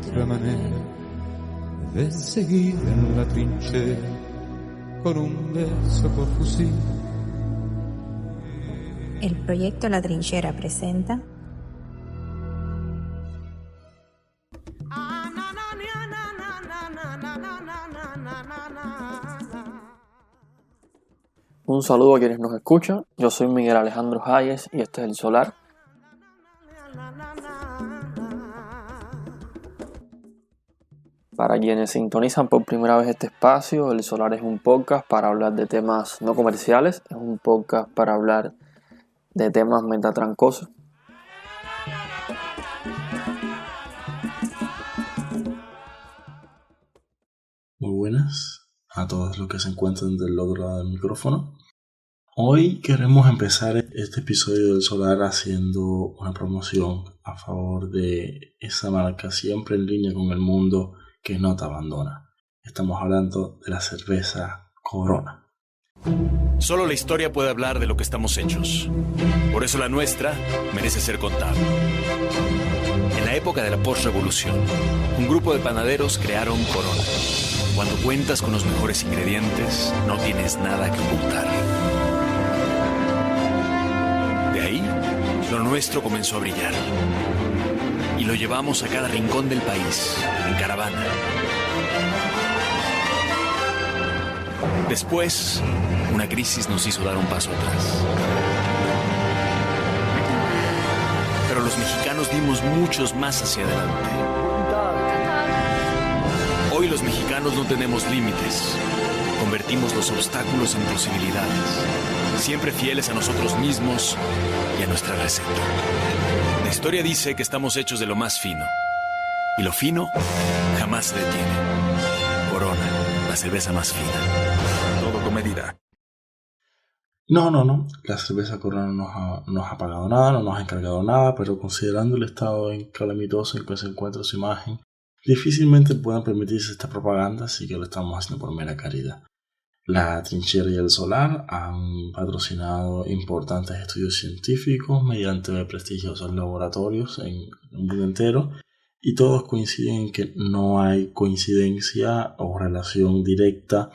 otra manera de seguir en la trinchera con un beso por fusil. El proyecto La Trinchera presenta Un saludo a quienes nos escuchan. Yo soy Miguel Alejandro Hayes y este es El Solar. Para quienes sintonizan por primera vez este espacio, El Solar es un podcast para hablar de temas no comerciales, es un podcast para hablar de temas metatrancosos. Muy buenas a todos los que se encuentran del otro lado del micrófono. Hoy queremos empezar este episodio del Solar haciendo una promoción a favor de esa marca siempre en línea con el mundo que no te abandona. Estamos hablando de la cerveza Corona. Solo la historia puede hablar de lo que estamos hechos. Por eso la nuestra merece ser contada. En la época de la postrevolución, un grupo de panaderos crearon Corona. Cuando cuentas con los mejores ingredientes, no tienes nada que ocultar. De ahí, lo nuestro comenzó a brillar. Y lo llevamos a cada rincón del país, en caravana. Después, una crisis nos hizo dar un paso atrás. Pero los mexicanos dimos muchos más hacia adelante. Hoy los mexicanos no tenemos límites. Convertimos los obstáculos en posibilidades. Siempre fieles a nosotros mismos y a nuestra receta. La historia dice que estamos hechos de lo más fino. Y lo fino jamás se detiene. Corona, la cerveza más fina. Todo con medida. No. La cerveza Corona no nos ha pagado nada, no nos ha encargado nada, pero considerando el estado calamitoso en que se encuentra su imagen, difícilmente puedan permitirse esta propaganda, así que lo estamos haciendo por mera caridad. La Trinchera y El Solar han patrocinado importantes estudios científicos mediante prestigiosos laboratorios en el mundo entero y todos coinciden en que no hay coincidencia o relación directa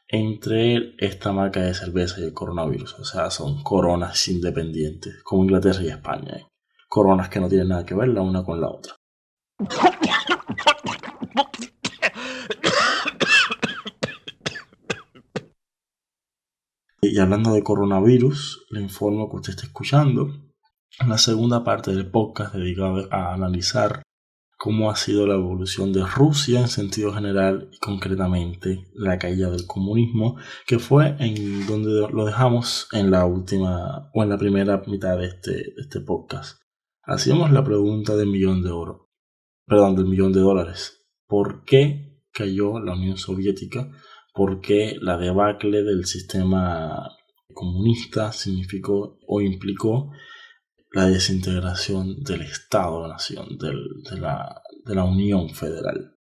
entre esta marca de cerveza y el coronavirus. O sea, son coronas independientes, como Inglaterra y España. Coronas que no tienen nada que ver la una con la otra. Y hablando de coronavirus, le informo que usted está escuchando la segunda parte del podcast dedicado a analizar cómo ha sido la evolución de Rusia en sentido general y concretamente la caída del comunismo, que fue en donde lo dejamos en la última o en la primera mitad de este podcast. Hacíamos la pregunta del millón de dólares. ¿Por qué cayó la Unión Soviética? ¿Por qué la debacle del sistema comunista significó o implicó la desintegración del Estado-Nación, de la Unión Federal?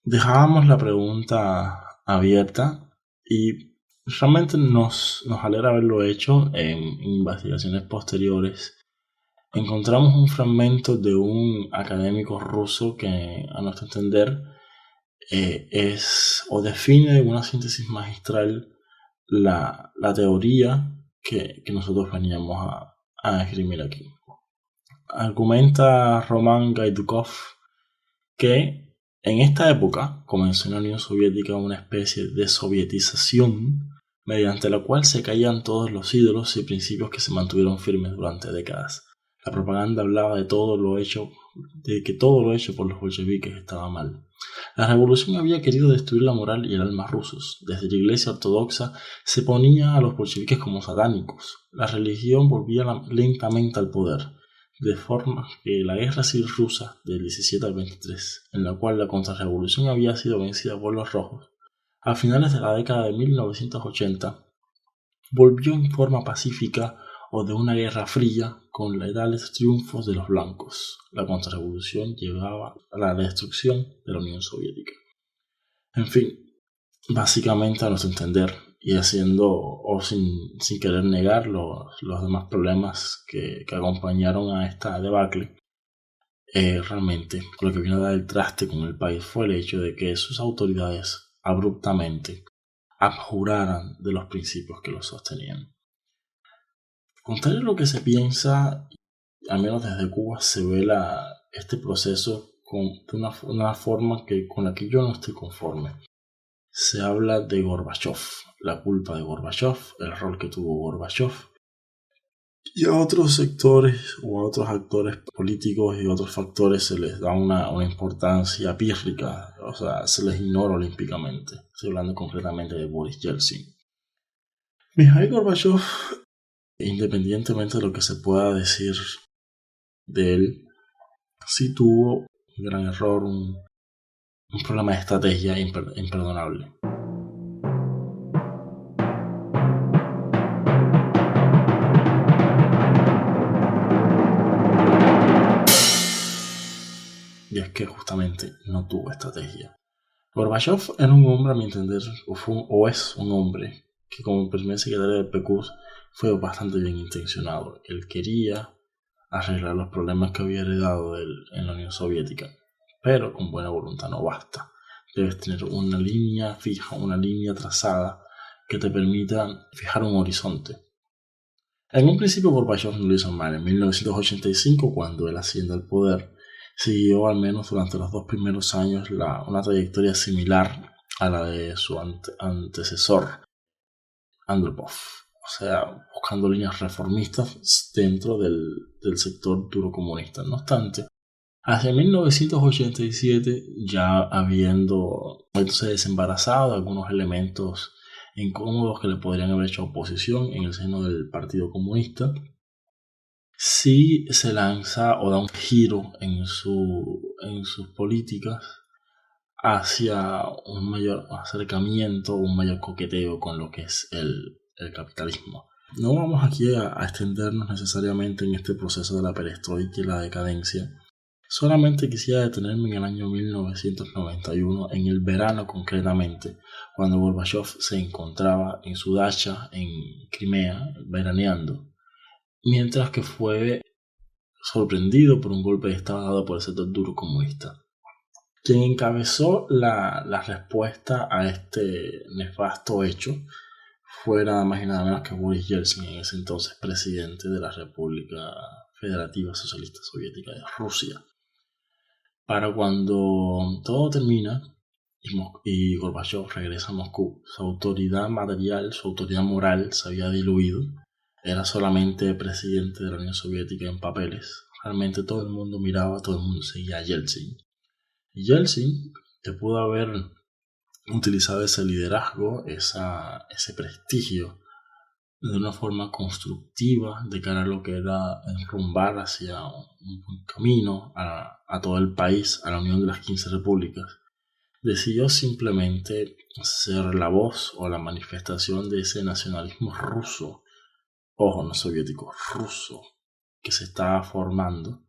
Dejábamos la pregunta abierta y realmente nos alegra haberlo hecho. En investigaciones posteriores encontramos un fragmento de un académico ruso que, a nuestro entender, es o define en una síntesis magistral la teoría que nosotros veníamos a esgrimir aquí. Argumenta Roman Gaidukov que en esta época comenzó en la Unión Soviética una especie de sovietización mediante la cual se caían todos los ídolos y principios que se mantuvieron firmes durante décadas. La propaganda hablaba de que todo lo hecho por los bolcheviques estaba mal. La revolución había querido destruir la moral y el alma rusos. Desde la Iglesia ortodoxa se ponía a los bolcheviques como satánicos. La religión volvía lentamente al poder, de forma que la guerra civil rusa del 17 al 23, en la cual la contrarrevolución había sido vencida por los rojos, a finales de la década de 1980, volvió en forma pacífica o de una guerra fría con letales triunfos de los blancos. La contrarrevolución llevaba a la destrucción de la Unión Soviética. En fin, básicamente a nuestro entender, y haciendo o sin querer negar los demás problemas que acompañaron a esta debacle, realmente lo que vino a dar el traste con el país fue el hecho de que sus autoridades abruptamente abjuraran de los principios que los sostenían. Contrario a lo que se piensa, al menos desde Cuba se ve este proceso de una forma con la que yo no estoy conforme. Se habla de Gorbachov, la culpa de Gorbachov, el rol que tuvo Gorbachov, y a otros sectores o a otros actores políticos y otros factores se les da una importancia pírrica, o sea, se les ignora olímpicamente. Estoy hablando concretamente de Boris Yeltsin. Mikhail Gorbachov, independientemente de lo que se pueda decir de él, sí tuvo un gran error, un problema de estrategia imperdonable. Y es que justamente no tuvo estrategia. Gorbachov era un hombre, a mi entender, o es un hombre que como primer secretario del PQS fue bastante bien intencionado. Él quería arreglar los problemas que había heredado en la Unión Soviética, pero con buena voluntad no basta. Debes tener una línea fija, una línea trazada que te permita fijar un horizonte. En un principio Gorbachov no lo hizo mal. En 1985, cuando él asciende al poder, siguió al menos durante los 2 primeros años una trayectoria similar a la de su antecesor, Andropov. O sea, buscando líneas reformistas dentro del sector duro comunista. No obstante, hacia 1987, ya habiendo desembarazado algunos elementos incómodos que le podrían haber hecho oposición en el seno del Partido Comunista, sí se lanza o da un giro en sus políticas hacia un mayor acercamiento, un mayor coqueteo con lo que es el capitalismo. No vamos aquí a extendernos necesariamente en este proceso de la perestroika y la decadencia. Solamente quisiera detenerme en el año 1991, en el verano concretamente, cuando Gorbachov se encontraba en su dacha en Crimea, veraneando, mientras que fue sorprendido por un golpe de estado dado por el sector duro comunista. Quien encabezó la respuesta a este nefasto hecho fue nada más y nada menos que Boris Yeltsin, en ese entonces presidente de la República Federativa Socialista Soviética de Rusia. Para cuando todo termina y Gorbachov regresa a Moscú, su autoridad material, su autoridad moral se había diluido. Era solamente presidente de la Unión Soviética en papeles. Realmente todo el mundo miraba, todo el mundo seguía a Yeltsin. Y Yeltsin, que pudo haber utilizado ese liderazgo, ese prestigio, de una forma constructiva de cara a lo que era enrumbar hacia un buen camino a todo el país, a la Unión de las 15 Repúblicas, decidió simplemente ser la voz o la manifestación de ese nacionalismo ruso, ojo, no soviético, ruso, que se estaba formando,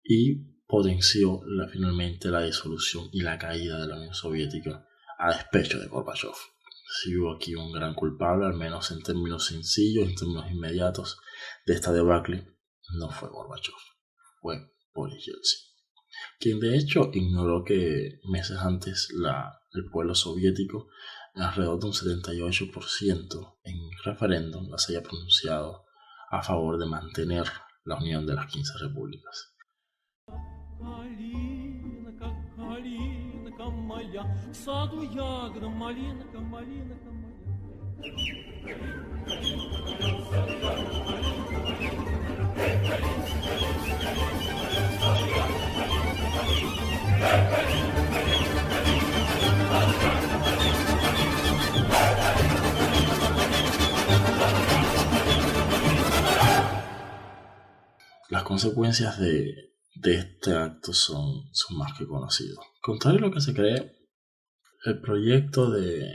y potenció finalmente la disolución y la caída de la Unión Soviética a despecho de Gorbachov. Si hubo aquí un gran culpable, al menos en términos sencillos, en términos inmediatos, de esta debacle, no fue Gorbachov, fue Boris Yeltsin, quien de hecho ignoró que meses antes el pueblo soviético, alrededor de un 78% en referéndum, las haya pronunciado a favor de mantener la unión de las 15 repúblicas. consecuencias de este acto son más que conocidas. Contrario a lo que se cree, el proyecto de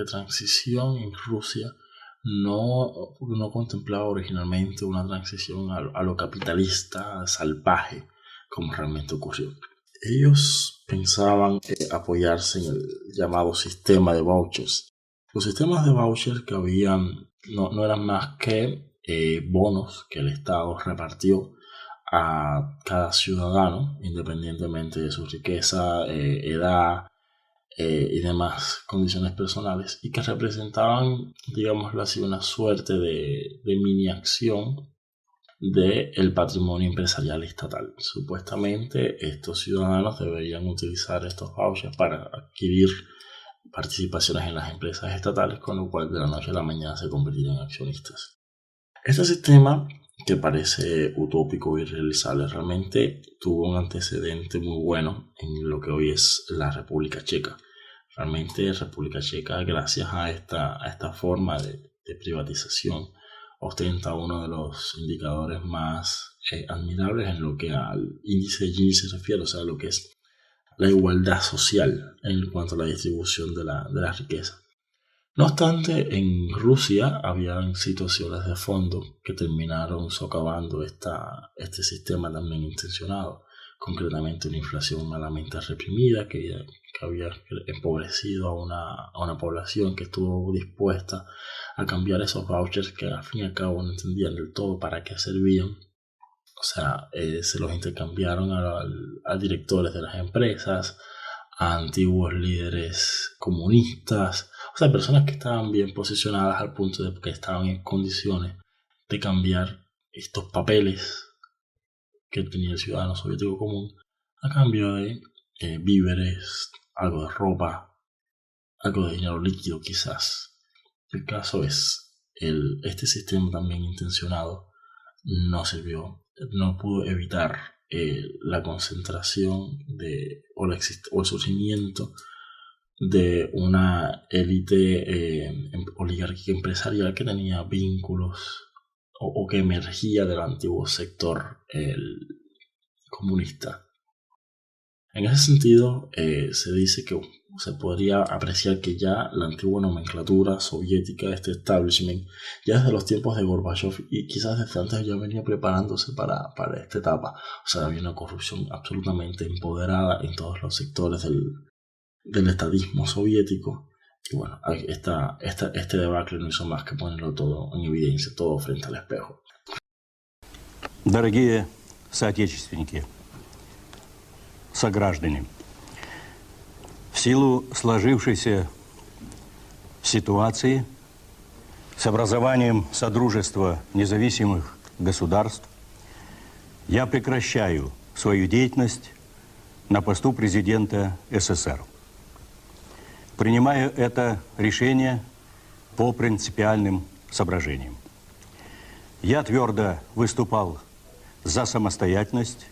transición en Rusia no contemplaba originalmente una transición a lo capitalista salvaje, como realmente ocurrió. Ellos pensaban apoyarse en el llamado sistema de vouchers. Los sistemas de vouchers que habían no eran más que bonos que el Estado repartió a cada ciudadano, independientemente de su riqueza, edad y demás condiciones personales, y que representaban, digámoslo así, una suerte de mini acción del patrimonio empresarial estatal. Supuestamente estos ciudadanos deberían utilizar estos vouchers para adquirir participaciones en las empresas estatales, con lo cual de la noche a la mañana se convertirían en accionistas. Este sistema, que parece utópico y irrealizable, realmente tuvo un antecedente muy bueno en lo que hoy es la República Checa. Realmente República Checa, gracias a esta forma de privatización, ostenta uno de los indicadores más admirables en lo que al índice de Gini se refiere, o sea, lo que es la igualdad social en cuanto a la distribución de la riqueza. No obstante, en Rusia habían situaciones de fondo que terminaron socavando este sistema también intencionado. Concretamente, una inflación malamente reprimida que había empobrecido a una población que estuvo dispuesta a cambiar esos vouchers que al fin y al cabo no entendían del todo para qué servían. O sea, se los intercambiaron a directores de las empresas, a antiguos líderes comunistas, o sea, personas que estaban bien posicionadas al punto de que estaban en condiciones de cambiar estos papeles que tenía el ciudadano soviético común a cambio de víveres, algo de ropa, algo de dinero líquido quizás. El caso es, este sistema también intencionado no sirvió, no pudo evitar la concentración o el surgimiento de una élite oligárquica empresarial que tenía vínculos o que emergía del antiguo sector comunista. En ese sentido, se dice que se podría apreciar que ya la antigua nomenclatura soviética, este establishment, ya desde los tiempos de Gorbachev y quizás desde antes ya venía preparándose para esta etapa. O sea, había una corrupción absolutamente empoderada en todos los sectores del estadismo soviético. Y bueno, este debacle no hizo más que ponerlo todo en evidencia, todo frente al espejo. Дорогие соотечественники, сограждане, в силу сложившейся ситуации с образованием Содружества независимых государств я прекращаю свою деятельность на посту президента СССР. Принимаю это решение по принципиальным соображениям. Я твердо выступал за самостоятельность,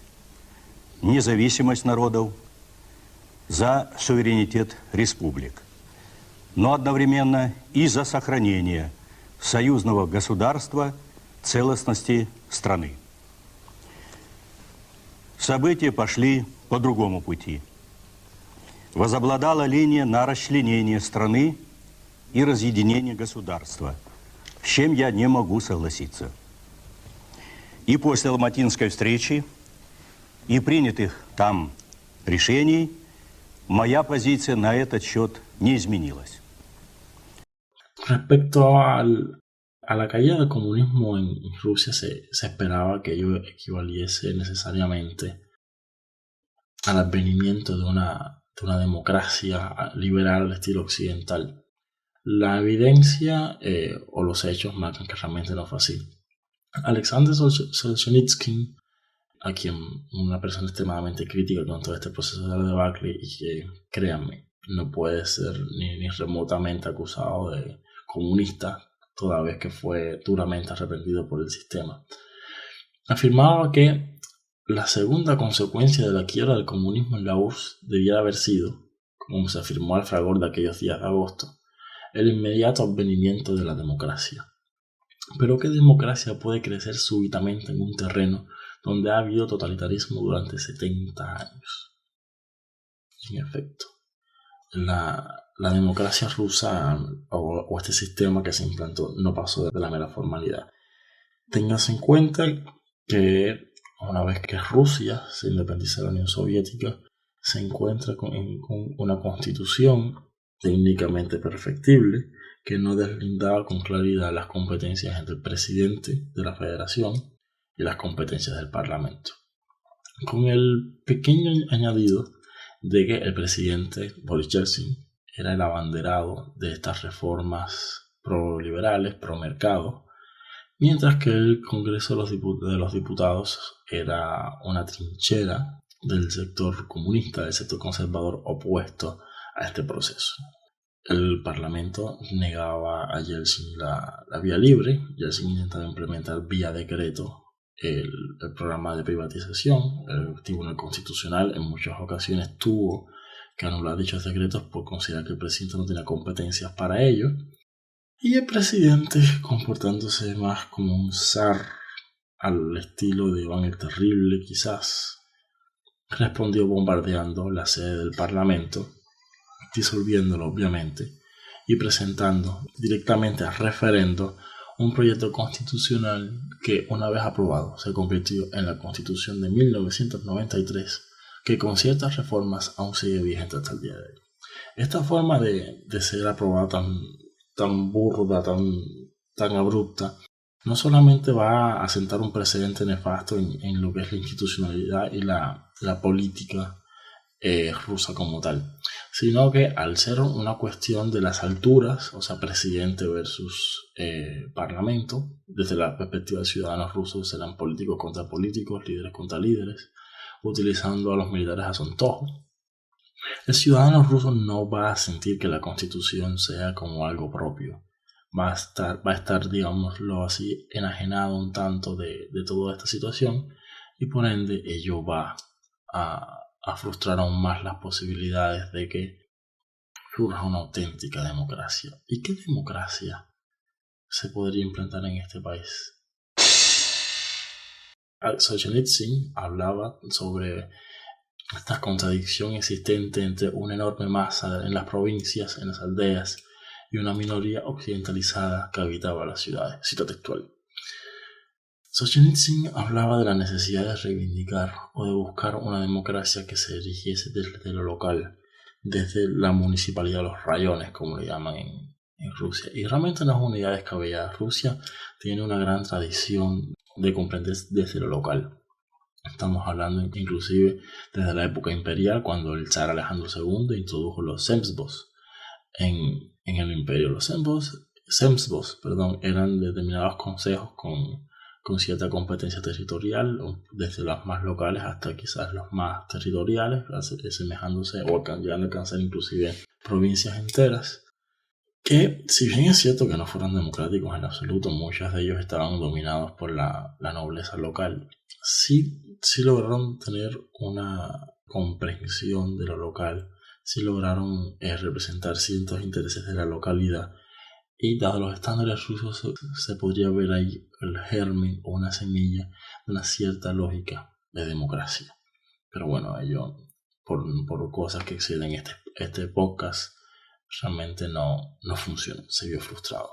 независимость народов, за суверенитет республик, но одновременно и за сохранение союзного государства, целостности страны. События пошли по другому пути. Возобладала линия на расчленение страны и разъединение государства, с чем я не могу согласиться. И после Алматинской встречи и принятых там решений моя позиция на этот счет не изменилась. Respecto a la caída del comunismo en Rusia, se esperaba que ello equivaliese necesariamente al advenimiento de una democracia liberal al estilo occidental. La evidencia o los hechos marcan que realmente no fue así. Alexander Solzhenitsyn, a quien una persona extremadamente crítica con todo este proceso de debacle y que, créanme, no puede ser ni remotamente acusado de comunista, toda vez que fue duramente arrepentido por el sistema, afirmaba que la segunda consecuencia de la quiebra del comunismo en la URSS debiera haber sido, como se afirmó al fragor de aquellos días de agosto, el inmediato advenimiento de la democracia. Pero ¿qué democracia puede crecer súbitamente en un terreno donde ha habido totalitarismo durante 70 años. En efecto, la democracia rusa o este sistema que se implantó no pasó de la mera formalidad. Téngase en cuenta que una vez que Rusia se independiza de la Unión Soviética, se encuentra con una constitución técnicamente perfectible que no deslindaba con claridad las competencias entre el presidente de la federación y las competencias del parlamento, con el pequeño añadido de que el presidente Boris Yeltsin era el abanderado de estas reformas pro-liberales, pro-mercado, mientras que el Congreso de los Diputados era una trinchera del sector comunista, del sector conservador opuesto a este proceso. El Parlamento negaba a Yeltsin la vía libre. Yeltsin intentaba implementar vía decreto el programa de privatización. El Tribunal Constitucional en muchas ocasiones tuvo que anular dichos decretos por considerar que el presidente no tenía competencias para ello. Y el presidente, comportándose más como un zar al estilo de Iván el Terrible quizás, respondió bombardeando la sede del Parlamento, disolviéndolo obviamente, y presentando directamente a referendo un proyecto constitucional que, una vez aprobado, se convirtió en la Constitución de 1993, que con ciertas reformas aún sigue vigente hasta el día de hoy. Esta forma de ser aprobada tan burda, tan abrupta, no solamente va a sentar un precedente nefasto en lo que es la institucionalidad y la política rusa como tal, sino que al ser una cuestión de las alturas, o sea, presidente versus parlamento, desde la perspectiva de ciudadanos rusos serán políticos contra políticos, líderes contra líderes, utilizando a los militares a su antojo. El ciudadano ruso no va a sentir que la constitución sea como algo propio. Va a estar, digámoslo así, enajenado un tanto de toda esta situación, y por ende ello va a frustrar aún más las posibilidades de que surja una auténtica democracia. ¿Y qué democracia se podría implantar en este país? Solzhenitsyn hablaba sobre esta contradicción existente entre una enorme masa en las provincias, en las aldeas, y una minoría occidentalizada que habitaba las ciudades. Cita textual. Solzhenitsyn hablaba de la necesidad de reivindicar o de buscar una democracia que se erigiese desde lo local, desde la municipalidad, los rayones, como le llaman en Rusia. Y realmente no es una idea descabellada. Rusia tiene una gran tradición de comprender desde lo local. Estamos hablando inclusive desde la época imperial, cuando el zar Alejandro II introdujo los zemstvos en el imperio. Los zemstvos, eran determinados consejos con cierta competencia territorial, desde los más locales hasta quizás los más territoriales, asemejándose o llegando a alcanzar inclusive provincias enteras, que si bien es cierto que no fueron democráticos en absoluto, muchos de ellos estaban dominados por la nobleza local, sí lograron tener una comprensión de lo local, sí lograron representar ciertos intereses de la localidad, y dado los estándares rusos se podría ver ahí el germen o una semilla de una cierta lógica de democracia. Pero bueno, ello por cosas que exceden este podcast realmente no funcionó, se vio frustrado.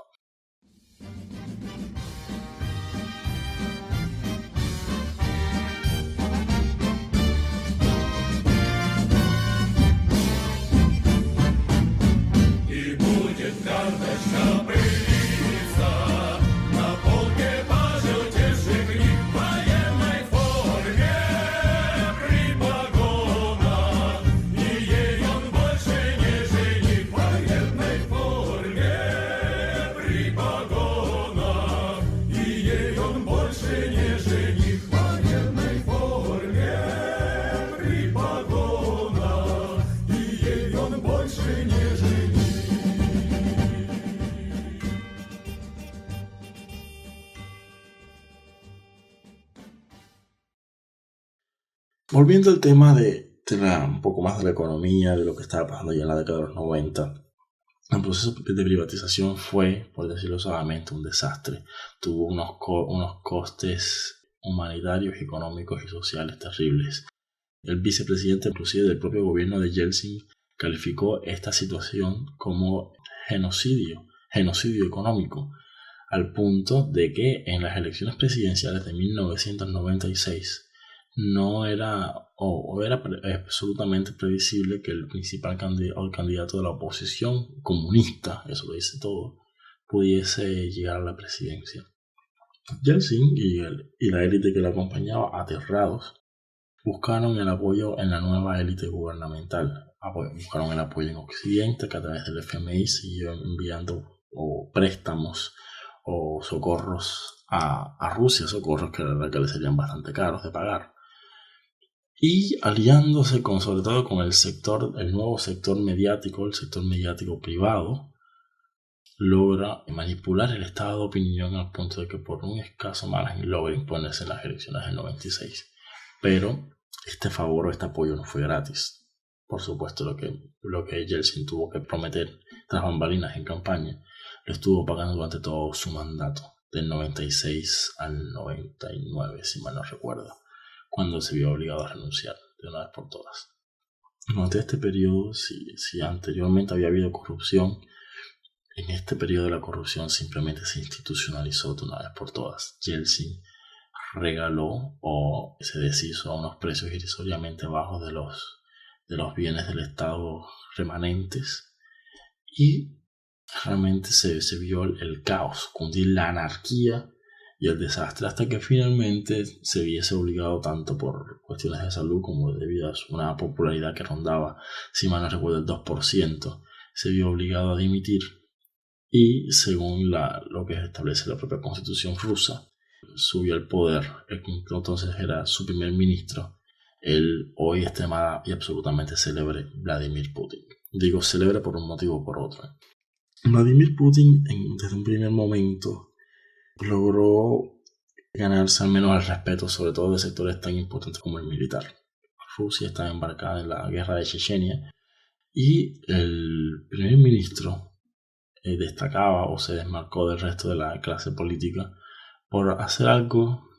Volviendo al tema un poco más de la economía, de lo que estaba pasando ya en la década de los 90, el proceso de privatización fue, por decirlo suavemente, un desastre. Tuvo unos costes humanitarios, económicos y sociales terribles. El vicepresidente, inclusive del propio gobierno de Yeltsin, calificó esta situación como genocidio económico, al punto de que en las elecciones presidenciales de 1996 no era absolutamente previsible que el principal candidato de la oposición comunista, eso lo dice todo, pudiese llegar a la presidencia. Yeltsin y la élite que lo acompañaba, aterrados, buscaron el apoyo en la nueva élite gubernamental. Buscaron el apoyo en Occidente, que a través del FMI siguió enviando préstamos o socorros a Rusia, socorros que la verdad que le serían bastante caros de pagar. Y aliándose sobre todo con el nuevo sector mediático, el sector mediático privado, logra manipular el estado de opinión al punto de que por un escaso margen logra imponerse en las elecciones del 96. Pero este favor o este apoyo no fue gratis. Por supuesto, lo que Yeltsin tuvo que prometer tras bambalinas en campaña, lo estuvo pagando durante todo su mandato, del 96 al 99, si mal no recuerdo, cuando se vio obligado a renunciar de una vez por todas. Durante este periodo, si anteriormente había habido corrupción, en este periodo la corrupción simplemente se institucionalizó de una vez por todas. Yeltsin regaló o se deshizo a unos precios irrisoriamente bajos de los bienes del Estado remanentes, y realmente se vio el caos, cundir la anarquía y el desastre, hasta que finalmente se viese obligado, tanto por cuestiones de salud como debido a una popularidad que rondaba, si mal no recuerdo, el 2%, se vio obligado a dimitir, y según lo que establece la propia constitución rusa, subió al poder el que entonces era su primer ministro, el hoy extremada y absolutamente célebre Vladimir Putin. Digo célebre por un motivo o por otro. Vladimir Putin, desde un primer momento, logró ganarse al menos el respeto, sobre todo de sectores tan importantes como el militar. Rusia estaba embarcada en la guerra de Chechenia, y el primer ministro destacaba o se desmarcó del resto de la clase política por hacer algo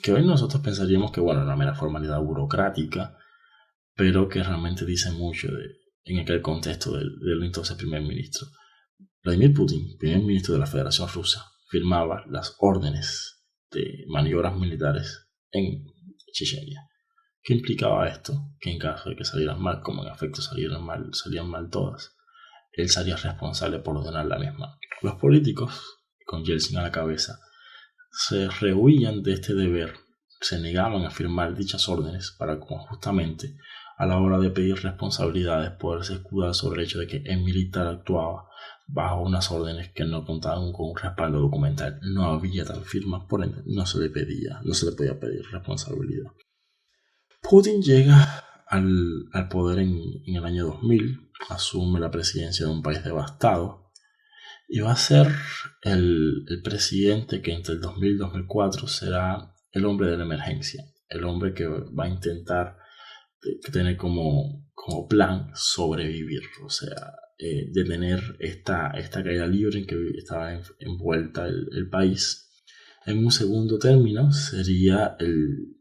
que hoy nosotros pensaríamos que, bueno, una mera formalidad burocrática, pero que realmente dice mucho en aquel contexto del entonces primer ministro. Vladimir Putin, primer ministro de la Federación Rusa, firmaba las órdenes de maniobras militares en Chechenia. ¿Qué implicaba esto? Que en caso de que salieran mal, como en efecto salían mal todas, él sería responsable por ordenar la misma. Los políticos, con Yeltsin a la cabeza, se rehuían de este deber, se negaban a firmar dichas órdenes para, como justamente a la hora de pedir responsabilidades, poderse escudar sobre el hecho de que el militar actuaba bajo unas órdenes que no contaban con un respaldo documental. No había tal firma, por ende no se le podía pedir responsabilidad. Putin llega al poder en el año 2000, asume la presidencia de un país devastado, y va a ser el presidente que entre el 2000 y 2004 será el hombre de la emergencia, el hombre que va a intentar tener como plan sobrevivir, o sea, detener esta caída libre en que estaba envuelta el país. En un segundo término sería el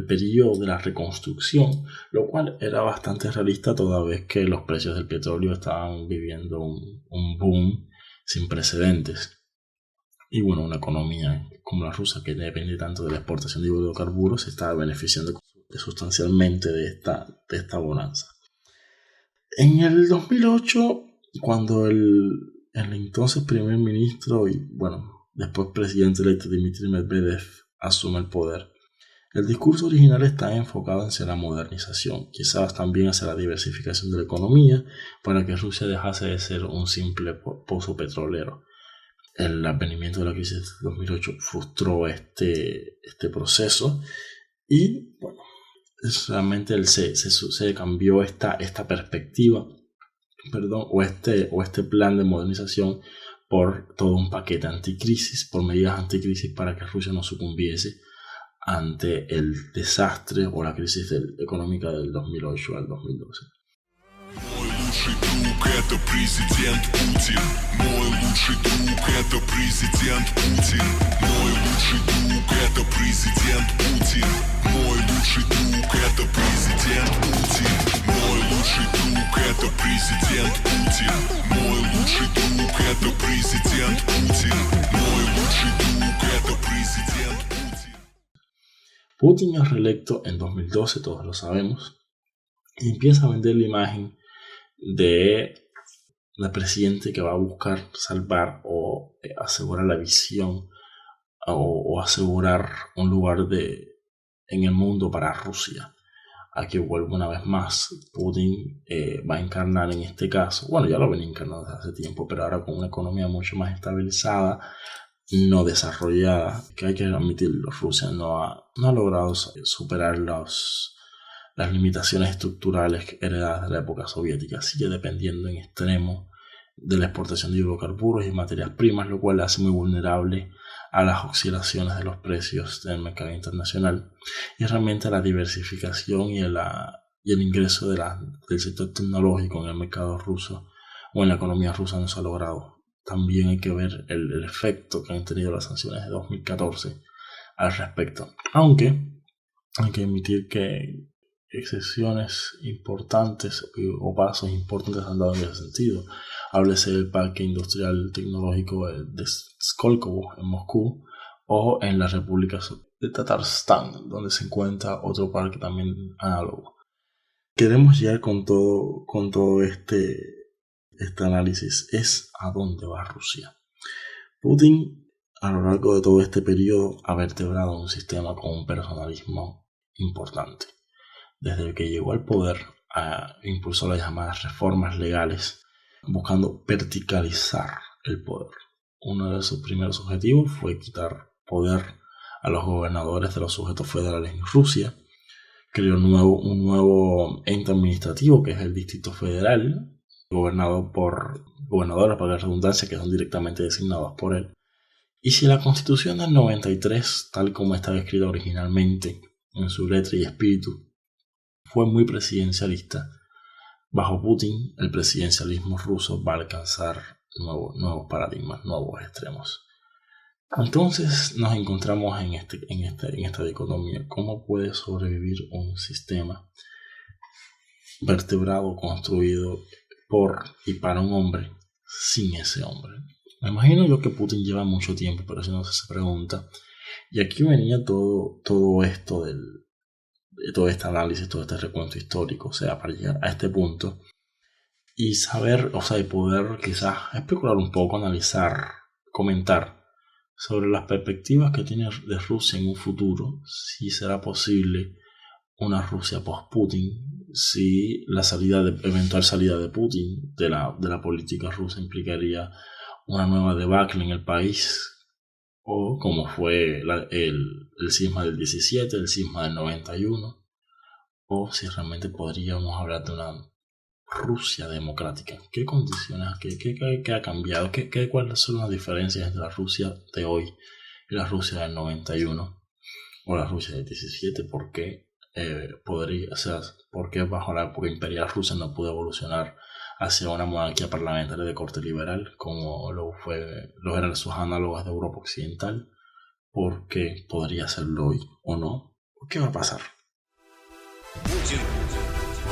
periodo de la reconstrucción, lo cual era bastante realista toda vez que los precios del petróleo estaban viviendo un boom sin precedentes. Y bueno, una economía como la rusa, que depende tanto de la exportación de hidrocarburos, se estaba beneficiando sustancialmente de esta bonanza. En el 2008, cuando el entonces primer ministro y después presidente electo Dmitry Medvedev asume el poder, el discurso original está enfocado hacia la modernización, quizás también hacia la diversificación de la economía, para que Rusia dejase de ser un simple pozo petrolero. El advenimiento de la crisis de 2008 frustró este proceso, y realmente se cambió esta perspectiva, o este plan de modernización, por todo un paquete anticrisis, por medidas anticrisis para que Rusia no sucumbiese ante el desastre o la crisis económica del 2008 al 2012. лучший друг — это президент Путин. Мой лучший друг — это президент Путин. Мой лучший друг — это президент Путин. Мой лучший друг — это президент Путин. Мой лучший друг — это президент Путин. Мой лучший друг — это президент Путин. Мой лучший друг — это президент Путин. Putin es reelecto en 2012, todos lo sabemos, y empieza a vender la imagen de la presidente que va a buscar salvar o asegurar la visión o asegurar un lugar en el mundo para Rusia. Aquí vuelvo una vez más, Putin va a encarnar en este caso, bueno, ya lo venía encarnando desde hace tiempo, pero ahora con una economía mucho más estabilizada, no desarrollada, que hay que admitirlo, Rusia no ha logrado superar las limitaciones estructurales heredadas de la época soviética. Sigue dependiendo en extremo de la exportación de hidrocarburos y materias primas, lo cual la hace muy vulnerable a las oscilaciones de los precios del mercado internacional, y realmente la diversificación y el ingreso del sector tecnológico en el mercado ruso o en la economía rusa no se ha logrado. También hay que ver el efecto que han tenido las sanciones de 2014 al respecto. Aunque hay que admitir que excepciones importantes o pasos importantes han dado en ese sentido. Háblese del Parque Industrial Tecnológico de Skolkovo en Moscú o en la República de Tatarstan, donde se encuentra otro parque también análogo. Queremos llegar con todo este análisis es a dónde va Rusia. Putin, a lo largo de todo este periodo, ha vertebrado un sistema con un personalismo importante. Desde que llegó al poder, impulsó las llamadas reformas legales, buscando verticalizar el poder. Uno de sus primeros objetivos fue quitar poder a los gobernadores de los sujetos federales en Rusia. Creó un nuevo ente administrativo, que es el Distrito Federal, gobernado por gobernadores, para la redundancia, que son directamente designados por él. Y si la Constitución del 93, tal como estaba escrita originalmente en su letra y espíritu, fue muy presidencialista, bajo Putin el presidencialismo ruso va a alcanzar nuevos paradigmas, nuevos extremos. Entonces nos encontramos en esta dicotomía. ¿Cómo puede sobrevivir un sistema vertebrado, construido por y para un hombre sin ese hombre? Me imagino yo que Putin lleva mucho tiempo, pero si no se pregunta. Y aquí venía todo esto de todo este análisis, todo este recuento histórico, o sea, para llegar a este punto y saber, o sea, y poder quizás especular un poco, analizar, comentar sobre las perspectivas que tiene de Rusia en un futuro, si será posible una Rusia post-Putin, si la eventual salida de Putin de la política rusa implicaría una nueva debacle en el país, o como fue el cisma del 17, el cisma del 91, o si realmente podríamos hablar de una Rusia democrática. ¿Qué condiciones, qué ha cambiado? ¿Cuáles son las diferencias entre la Rusia de hoy y la Rusia del 91 o la Rusia del 17? ¿Por qué por qué bajo la época imperial rusa no pudo evolucionar hacia una monarquía parlamentaria de corte liberal como lo eran sus análogos de Europa Occidental? ¿Por qué podría serlo hoy o no? ¿Qué va a pasar? Путин.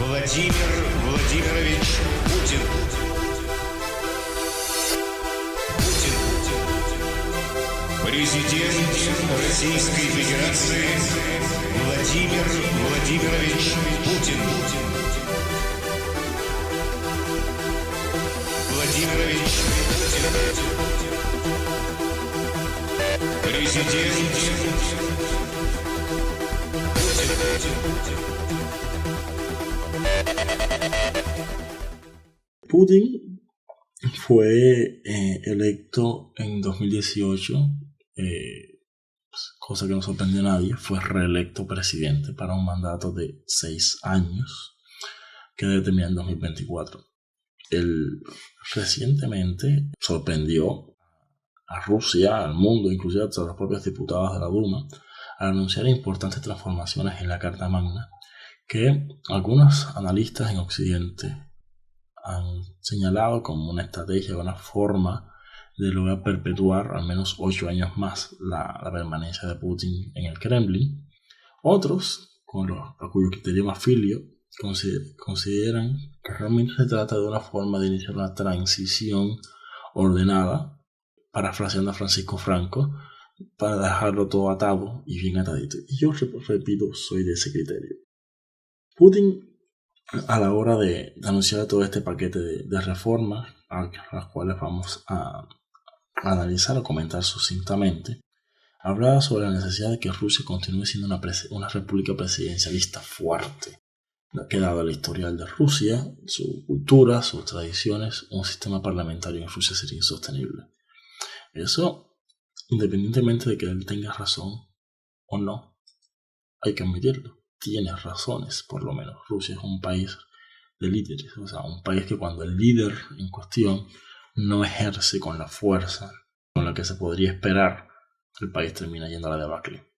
Владимир Владимирович Путин. Путин. Президент Российской Федерации Владимир Владимирович Путин. Владимирович Путин. Президент Putin fue electo en 2018, cosa que no sorprendió a nadie. Fue reelecto presidente para un mandato de 6 años que debe terminar en 2024. Él recientemente sorprendió a Rusia, al mundo, inclusive a los propios diputados de la Duma, al anunciar importantes transformaciones en la Carta Magna que algunos analistas en Occidente han señalado como una estrategia, una forma de lograr perpetuar al menos 8 años más la permanencia de Putin en el Kremlin. Otros, a cuyo criterio más filio, consideran que realmente se trata de una forma de iniciar una transición ordenada, parafraseando a Francisco Franco, para dejarlo todo atado y bien atadito. Y yo repito, soy de ese criterio. Putin, a la hora de anunciar todo este paquete de reformas, a las cuales vamos a analizar o comentar sucintamente, hablaba sobre la necesidad de que Rusia continúe siendo una república presidencialista fuerte, que dado el historial de Rusia, su cultura, sus tradiciones, un sistema parlamentario en Rusia sería insostenible. Eso, independientemente de que él tenga razón o no, hay que admitirlo. Tiene razones, por lo menos. Rusia es un país de líderes, o sea, un país que cuando el líder en cuestión no ejerce con la fuerza con la que se podría esperar, el país termina yendo a la debacle.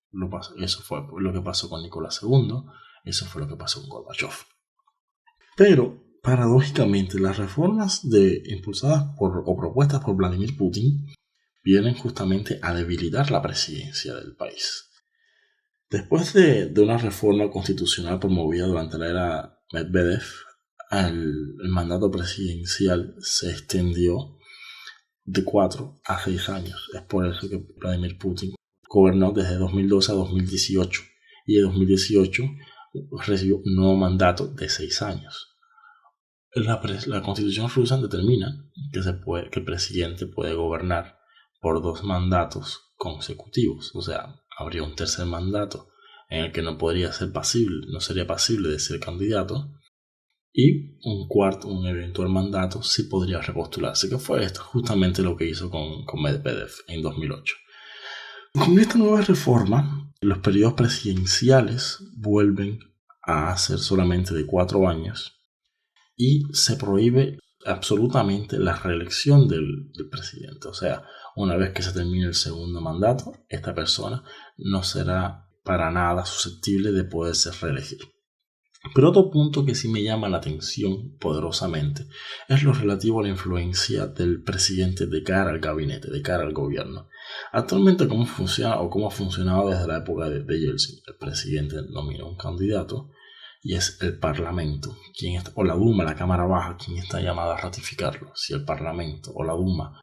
Eso fue lo que pasó con Nicolás II, eso fue lo que pasó con Gorbachev. Pero, paradójicamente, las reformas impulsadas o propuestas por Vladimir Putin vienen justamente a debilitar la presidencia del país. Después de una reforma constitucional promovida durante la era Medvedev, el mandato presidencial se extendió de 4 a 6 años. Es por eso que Vladimir Putin gobernó desde 2012 a 2018 y de 2018 recibió un nuevo mandato de 6 años. La constitución rusa determina que el presidente puede gobernar por 2 mandatos consecutivos, o sea, habría un tercer mandato en el que no sería pasible de ser candidato, y un eventual mandato sí podría repostularse, que fue esto justamente lo que hizo con Medvedev en 2008. Con esta nueva reforma, los periodos presidenciales vuelven a ser solamente de 4 años y se prohíbe absolutamente la reelección del presidente. O sea, una vez que se termine el segundo mandato, esta persona no será para nada susceptible de poderse reelegir. Pero otro punto que sí me llama la atención poderosamente es lo relativo a la influencia del presidente de cara al gabinete, de cara al gobierno. Actualmente, ¿cómo funciona o cómo ha funcionado desde la época de Yeltsin? El presidente nomina un candidato y es el Parlamento, o la Duma, la Cámara Baja, quien está llamada a ratificarlo. Si el Parlamento o la Duma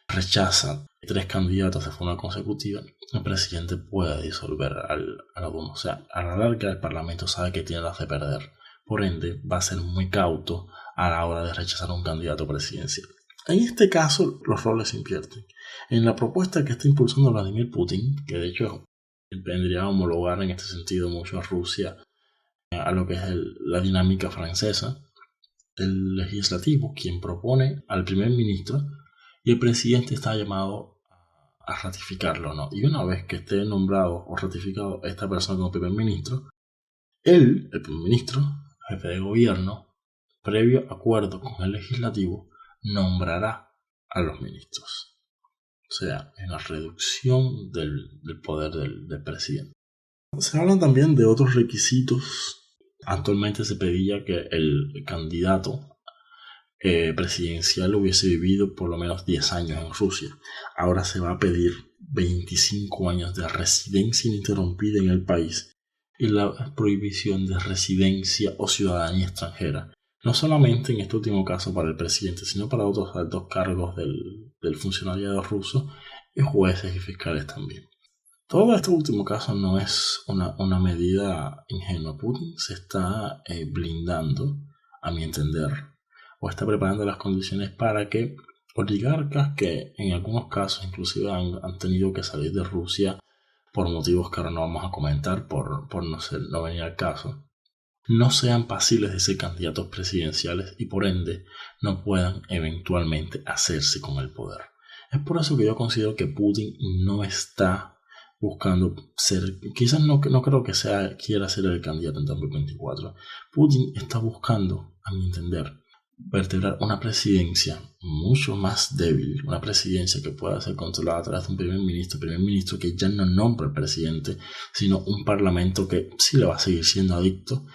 rechaza 3 candidatos de forma consecutiva, el presidente puede disolver a la Duma. O sea, a la larga el Parlamento sabe que tiene las de perder. Por ende, va a ser muy cauto a la hora de rechazar un candidato presidencial. En este caso, los roles se invierten. En la propuesta que está impulsando Vladimir Putin, que de hecho vendría a homologar en este sentido mucho a Rusia, a lo que es la dinámica francesa, el legislativo, quien propone al primer ministro, y el presidente está llamado a ratificarlo, ¿no? Y una vez que esté nombrado o ratificado esta persona como primer ministro, el primer ministro, jefe de gobierno, previo acuerdo con el legislativo, nombrará a los ministros. O sea, en la reducción del poder del presidente. Se hablan también de otros requisitos. Actualmente se pedía que el candidato presidencial hubiese vivido por lo menos 10 años en Rusia. Ahora se va a pedir 25 años de residencia ininterrumpida en el país y la prohibición de residencia o ciudadanía extranjera. No solamente en este último caso para el presidente, sino para otros altos cargos del funcionariado ruso y jueces y fiscales también. Todo este último caso no es una medida ingenua. Putin se está blindando, a mi entender, o está preparando las condiciones para que oligarcas que en algunos casos inclusive han tenido que salir de Rusia por motivos que ahora no vamos a comentar por no venir al caso, no sean pasibles de ser candidatos presidenciales y por ende no puedan eventualmente hacerse con el poder. Es por eso que yo considero que Putin no está buscando ser, quizás no creo que quiera ser el candidato en 2024. Putin está buscando, a mi entender, vertebrar una presidencia mucho más débil, una presidencia que pueda ser controlada a través de un primer ministro que ya no nombra al presidente, sino un parlamento que sí le va a seguir siendo adicto,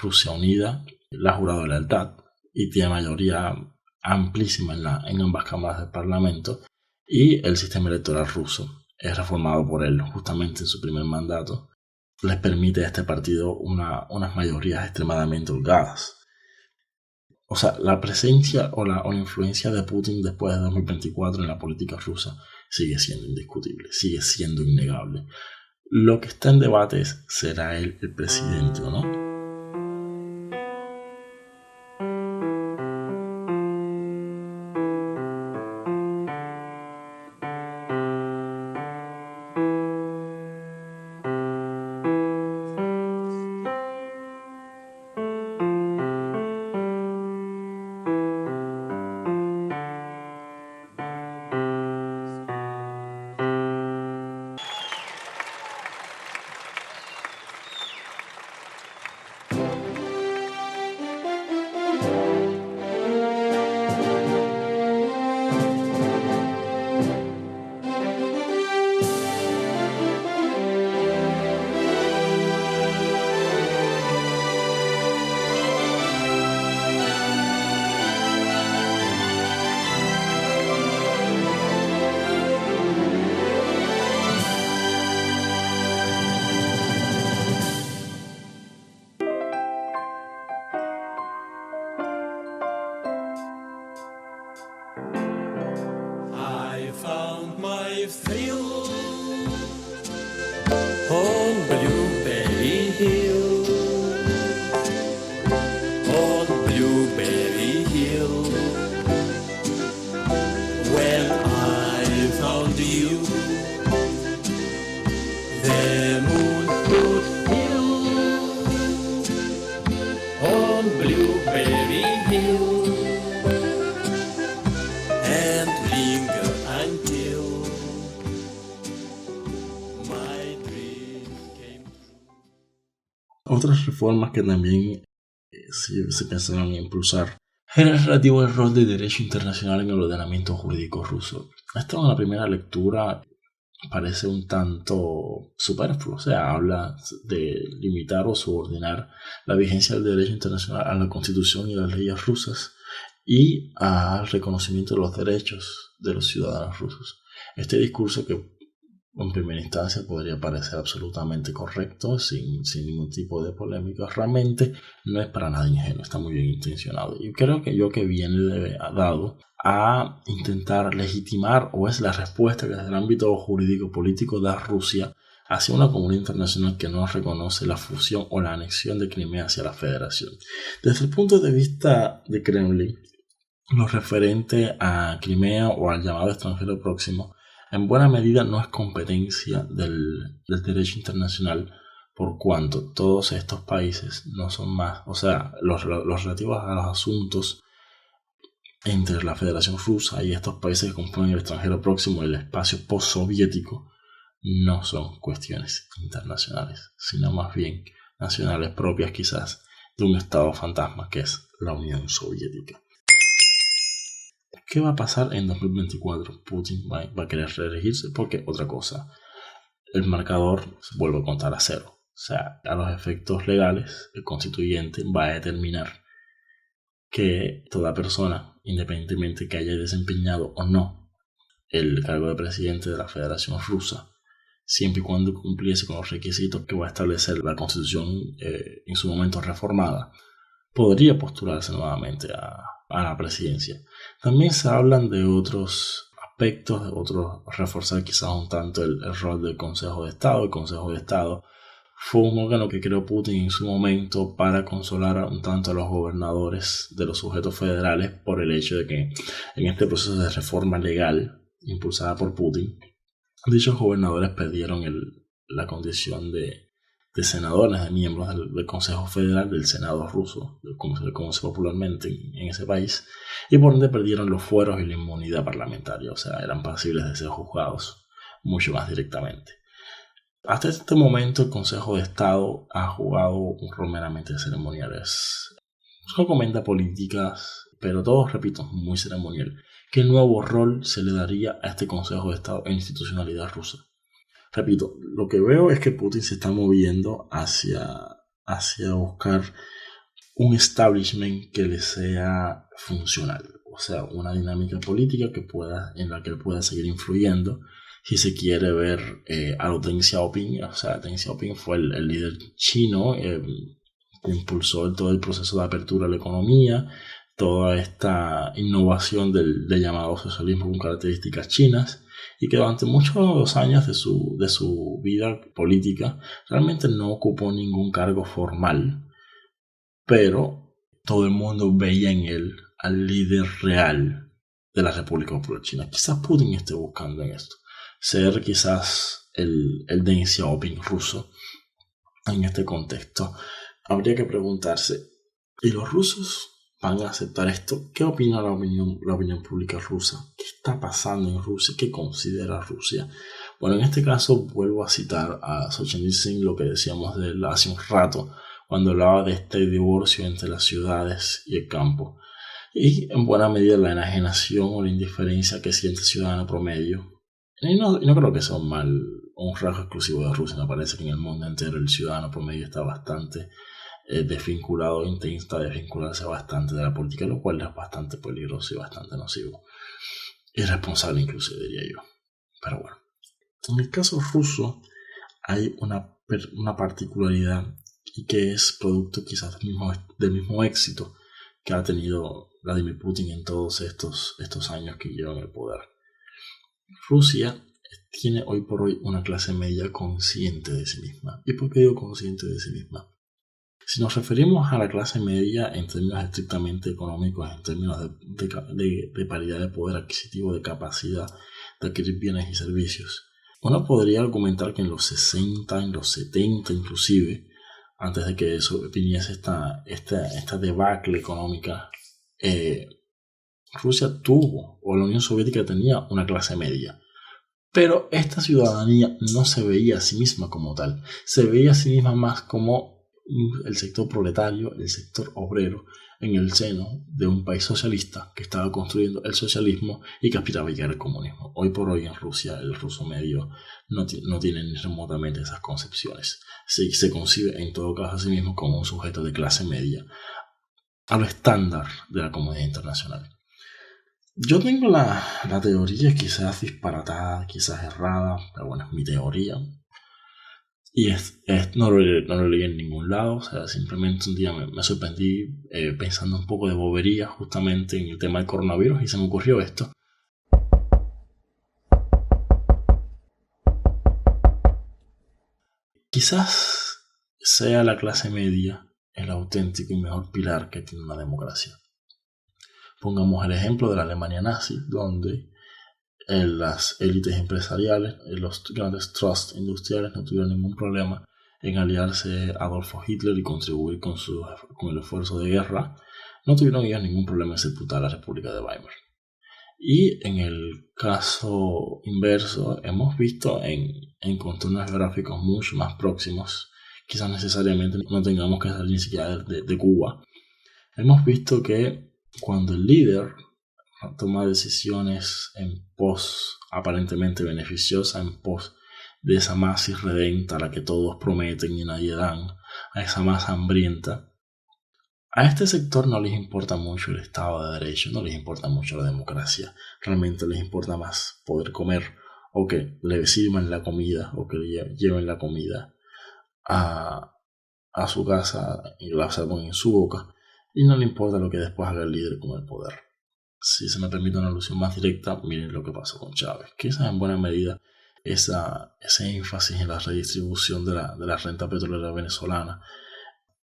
Rusia Unida, la Jurado de Lealtad y tiene mayoría amplísima en ambas cámaras del Parlamento, y el sistema electoral ruso es reformado por él justamente en su primer mandato. Les permite a este partido unas mayorías extremadamente holgadas. O sea, la presencia o la influencia de Putin después de 2024 en la política rusa sigue siendo indiscutible, sigue siendo innegable. Lo que está en debate es, ¿será él el presidente o no? Otras reformas que también se pensaron en impulsar era el relativo al rol del derecho internacional en el ordenamiento jurídico ruso. Esto en la primera lectura parece un tanto superfluo, o sea, habla de limitar o subordinar la vigencia del derecho internacional a la Constitución y a las leyes rusas y al reconocimiento de los derechos de los ciudadanos rusos. Este discurso, que en primera instancia podría parecer absolutamente correcto, sin ningún tipo de polémica, realmente no es para nada ingenuo, está muy bien intencionado. Y creo que viene dado a intentar legitimar, o es la respuesta que desde el ámbito jurídico-político da Rusia hacia una comunidad internacional que no reconoce la fusión o la anexión de Crimea hacia la Federación. Desde el punto de vista de Kremlin, lo referente a Crimea o al llamado extranjero próximo, en buena medida no es competencia del derecho internacional, por cuanto todos estos países no son más, o sea, los relativos a los asuntos entre la Federación Rusa y estos países que componen el extranjero próximo, el espacio postsoviético, no son cuestiones internacionales, sino más bien nacionales propias quizás de un estado fantasma que es la Unión Soviética. ¿Qué va a pasar en 2024? Putin va a querer reelegirse porque, otra cosa, el marcador se vuelve a contar a cero. O sea, a los efectos legales, el constituyente va a determinar que toda persona, independientemente que haya desempeñado o no el cargo de presidente de la Federación Rusa, siempre y cuando cumpliese con los requisitos que va a establecer la Constitución en su momento reformada, podría postularse nuevamente a la presidencia. También se hablan de otros aspectos, de otros, reforzar quizás un tanto el rol del Consejo de Estado. El Consejo de Estado fue un órgano que creó Putin en su momento para consolar un tanto a los gobernadores de los sujetos federales por el hecho de que en este proceso de reforma legal impulsada por Putin, dichos gobernadores perdieron la condición de senadores, de miembros del Consejo Federal, del Senado ruso, como se le conoce popularmente en ese país, y por ende perdieron los fueros y la inmunidad parlamentaria, o sea, eran pasibles de ser juzgados mucho más directamente. Hasta este momento el Consejo de Estado ha jugado un rol meramente ceremonial, recomienda políticas, pero todo, repito, muy ceremonial. ¿Qué nuevo rol se le daría a este Consejo de Estado e institucionalidad rusa? Repito, lo que veo es que Putin se está moviendo hacia buscar un establishment que le sea funcional, o sea, una dinámica política en la que él pueda seguir influyendo. Si se quiere ver a lo Deng Xiaoping, o sea, Deng Xiaoping fue el líder chino que impulsó todo el proceso de apertura a la economía, toda esta innovación del llamado socialismo con características chinas, y que durante muchos años de su vida política realmente no ocupó ningún cargo formal, pero todo el mundo veía en él al líder real de la República Popular China. Quizás Putin esté buscando en esto ser quizás el Deng Xiaoping ruso en este contexto. Habría que preguntarse, ¿y los rusos van a aceptar esto? ¿Qué opina la opinión pública rusa? ¿Qué está pasando en Rusia? ¿Qué considera Rusia? Bueno, en este caso vuelvo a citar a Solzhenitsyn, lo que decíamos de él hace un rato, cuando hablaba de este divorcio entre las ciudades y el campo, y en buena medida la enajenación o la indiferencia que siente el ciudadano promedio. Y no creo que sea un rasgo exclusivo de Rusia. Me parece que en el mundo entero el ciudadano promedio está bastante desvinculado, intenta desvincularse bastante de la política, lo cual es bastante peligroso y bastante nocivo. Irresponsable incluso, diría yo. Pero bueno, en el caso ruso hay una particularidad, y que es producto quizás del mismo éxito que ha tenido Vladimir Putin en todos estos años que lleva en el poder. Rusia tiene hoy por hoy una clase media consciente de sí misma. ¿Y por qué digo consciente de sí misma? Si nos referimos a la clase media en términos estrictamente económicos, en términos de paridad de poder adquisitivo, de capacidad de adquirir bienes y servicios, uno podría argumentar que en los 60, en los 70 inclusive, antes de que eso viniese esta debacle económica, Rusia tuvo, o la Unión Soviética tenía, una clase media. Pero esta ciudadanía no se veía a sí misma como tal. Se veía a sí misma más como el sector proletario, el sector obrero, en el seno de un país socialista que estaba construyendo el socialismo y que aspiraba a llegar al comunismo. Hoy por hoy en Rusia, el ruso medio no tiene ni remotamente esas concepciones. Se concibe en todo caso a sí mismo como un sujeto de clase media, a lo estándar de la comunidad internacional. Yo tengo la teoría quizás disparatada, quizás errada, pero bueno, es mi teoría. Y no lo leí en ningún lado, o sea, simplemente un día me sorprendí pensando un poco de bobería justamente en el tema del coronavirus y se me ocurrió esto. Quizás sea la clase media el auténtico y mejor pilar que tiene una democracia. Pongamos el ejemplo de la Alemania nazi, donde las élites empresariales, los grandes trusts industriales no tuvieron ningún problema en aliarse a Adolfo Hitler y contribuir con el esfuerzo de guerra. No tuvieron ellos ningún problema en sepultar a la República de Weimar. Y en el caso inverso, hemos visto en contornos geográficos mucho más próximos, quizás necesariamente no tengamos que salir ni siquiera de Cuba, hemos visto que cuando el líder toma decisiones en pos aparentemente beneficiosa, en pos de esa masa irredenta a la que todos prometen y nadie dan, a esa masa hambrienta, a este sector no les importa mucho el Estado de Derecho, no les importa mucho la democracia, realmente les importa más poder comer, o que le sirvan la comida, o que le lleven la comida a su casa y la salvan en su boca, y no le importa lo que después haga el líder con el poder. Si se me permite una alusión más directa, miren lo que pasó con Chávez. Quizás en buena medida ese énfasis en la redistribución de la renta petrolera venezolana,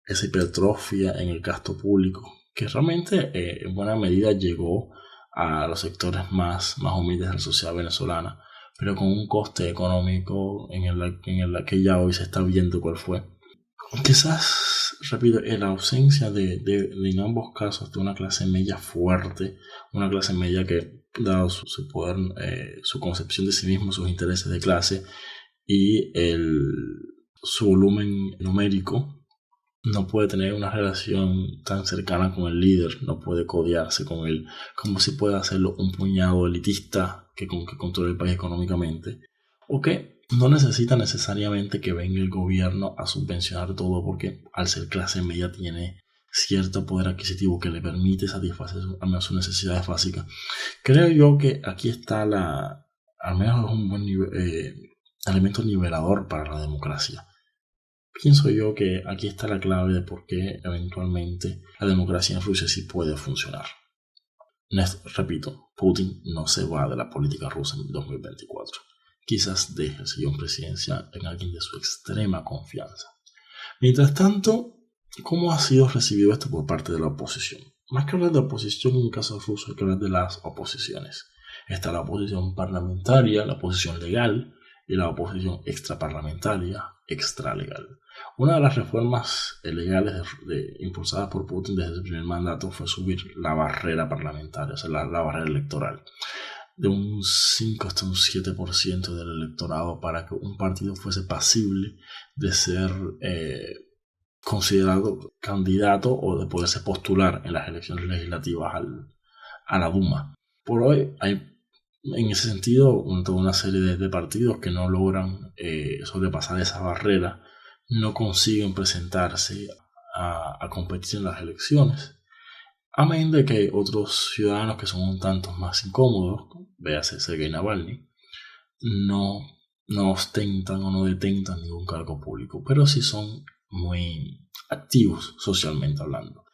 esa hipertrofia en el gasto público, que realmente en buena medida llegó a los sectores más humildes de la sociedad venezolana, pero con un coste económico en el que ya hoy se está viendo cuál fue. Quizás, repito, en la ausencia de en ambos casos de una clase media fuerte, una clase media que, dado su poder, su concepción de sí mismo, sus intereses de clase y su volumen numérico, no puede tener una relación tan cercana con el líder, no puede codearse con él, como si puede hacerlo un puñado elitista que controla el país económicamente, o que no necesita necesariamente que venga el gobierno a subvencionar todo, porque al ser clase media tiene cierto poder adquisitivo que le permite satisfacer al menos sus necesidades básicas. Creo yo que aquí está al menos es un buen elemento nivelador para la democracia. Pienso yo que aquí está la clave de por qué eventualmente la democracia en Rusia sí puede funcionar. Repito, Putin no se va de la política rusa en 2024. Quizás deje el sillón presidencial en alguien de su extrema confianza. Mientras tanto, ¿cómo ha sido recibido esto por parte de la oposición? Más que hablar de oposición en el caso ruso, hay que hablar de las oposiciones. Está la oposición parlamentaria, la oposición legal y la oposición extraparlamentaria, extralegal. Una de las reformas legales impulsadas por Putin desde su primer mandato fue subir la barrera parlamentaria, o sea, la barrera electoral, de un 5 hasta un 7% del electorado para que un partido fuese pasible de ser considerado candidato o de poderse postular en las elecciones legislativas a la Duma. Por hoy hay en ese sentido toda una serie de partidos que no logran sobrepasar esa barrera, no consiguen presentarse a competir en las elecciones. Amén de que otros ciudadanos que son un tanto más incómodos, véase Sergei Navalny, no ostentan o no detentan ningún cargo público, pero sí son muy activos socialmente hablando.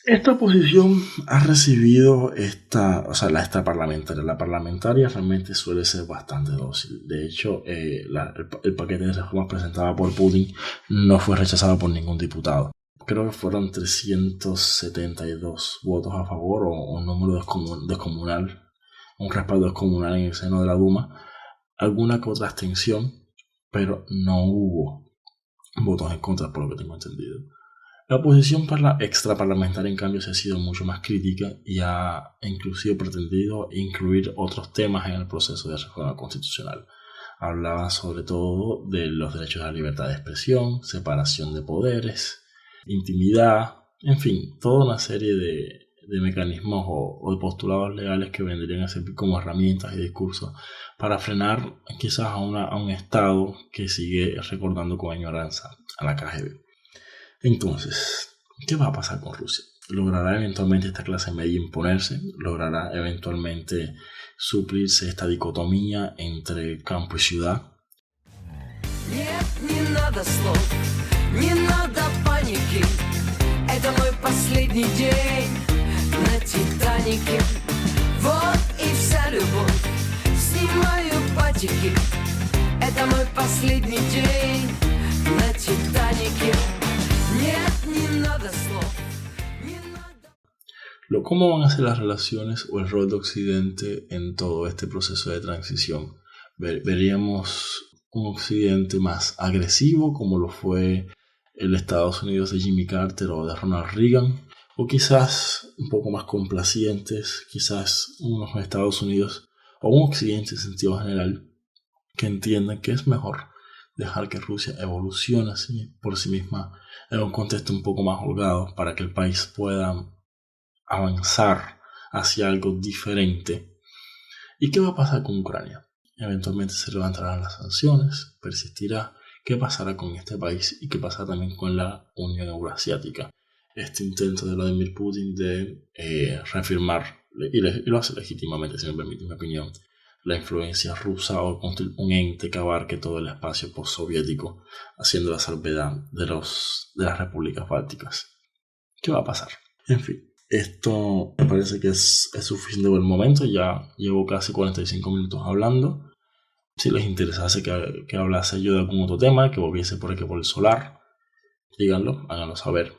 Esta oposición ha recibido la extraparlamentaria. La parlamentaria realmente suele ser bastante dócil. De hecho, el paquete de reformas presentado por Putin no fue rechazado por ningún diputado. Creo que fueron 372 votos a favor o un número descomunal, un respaldo descomunal en el seno de la Duma, alguna que otra abstención, pero no hubo votos en contra, por lo que tengo entendido. La oposición extraparlamentaria, en cambio, se ha sido mucho más crítica y ha inclusive pretendido incluir otros temas en el proceso de reforma constitucional. Hablaba sobre todo de los derechos a la libertad de expresión, separación de poderes, intimidad, en fin, toda una serie de mecanismos o de postulados legales que vendrían a servir como herramientas y discursos para frenar quizás a un Estado que sigue recordando con añoranza a la KGB. Entonces, ¿qué va a pasar con Rusia? ¿Logrará eventualmente esta clase media imponerse? ¿Logrará eventualmente suplirse esta dicotomía entre campo y ciudad? Нет, не надо слов, не надо паники. Это мой последний день на Титанике. Вот и вся любовь, снимаю патики. Это мой последний день на Титанике. ¿Cómo van a ser las relaciones o el rol de Occidente en todo este proceso de transición? ¿Veríamos un Occidente más agresivo como lo fue el Estados Unidos de Jimmy Carter o de Ronald Reagan? ¿O quizás un poco más complacientes, quizás unos Estados Unidos o un Occidente en sentido general que entiendan que es mejor dejar que Rusia evolucione por sí misma en un contexto un poco más holgado para que el país pueda avanzar hacia algo diferente? ¿Y qué va a pasar con Ucrania? Eventualmente se levantarán las sanciones, persistirá. ¿Qué pasará con este país? ¿Y qué pasará también con la Unión Euroasiática? Este intento de Vladimir Putin de reafirmar, y lo hace legítimamente, si me permite mi opinión, la influencia rusa o un ente que abarque todo el espacio postsoviético, haciendo la salvedad de las repúblicas bálticas. ¿Qué va a pasar? En fin, esto me parece que es suficiente por el momento. Ya llevo casi 45 minutos hablando. Si les interesase que hablase yo de algún otro tema, que volviese por aquí por el solar, díganlo, háganlo saber.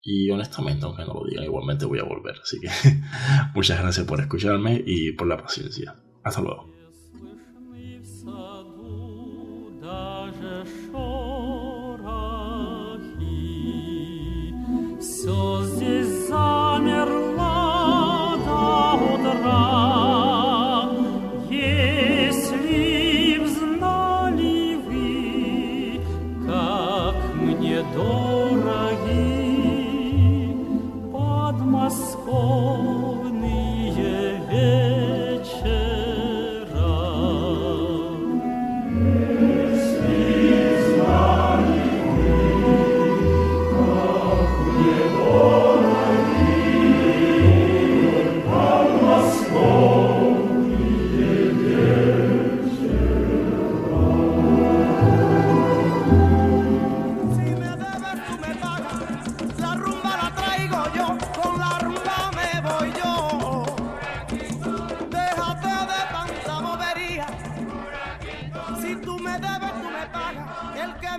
Y honestamente, aunque no lo digan, igualmente voy a volver. Así que muchas gracias por escucharme y por la paciencia. Hasta luego. Oh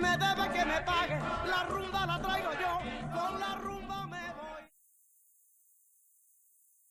me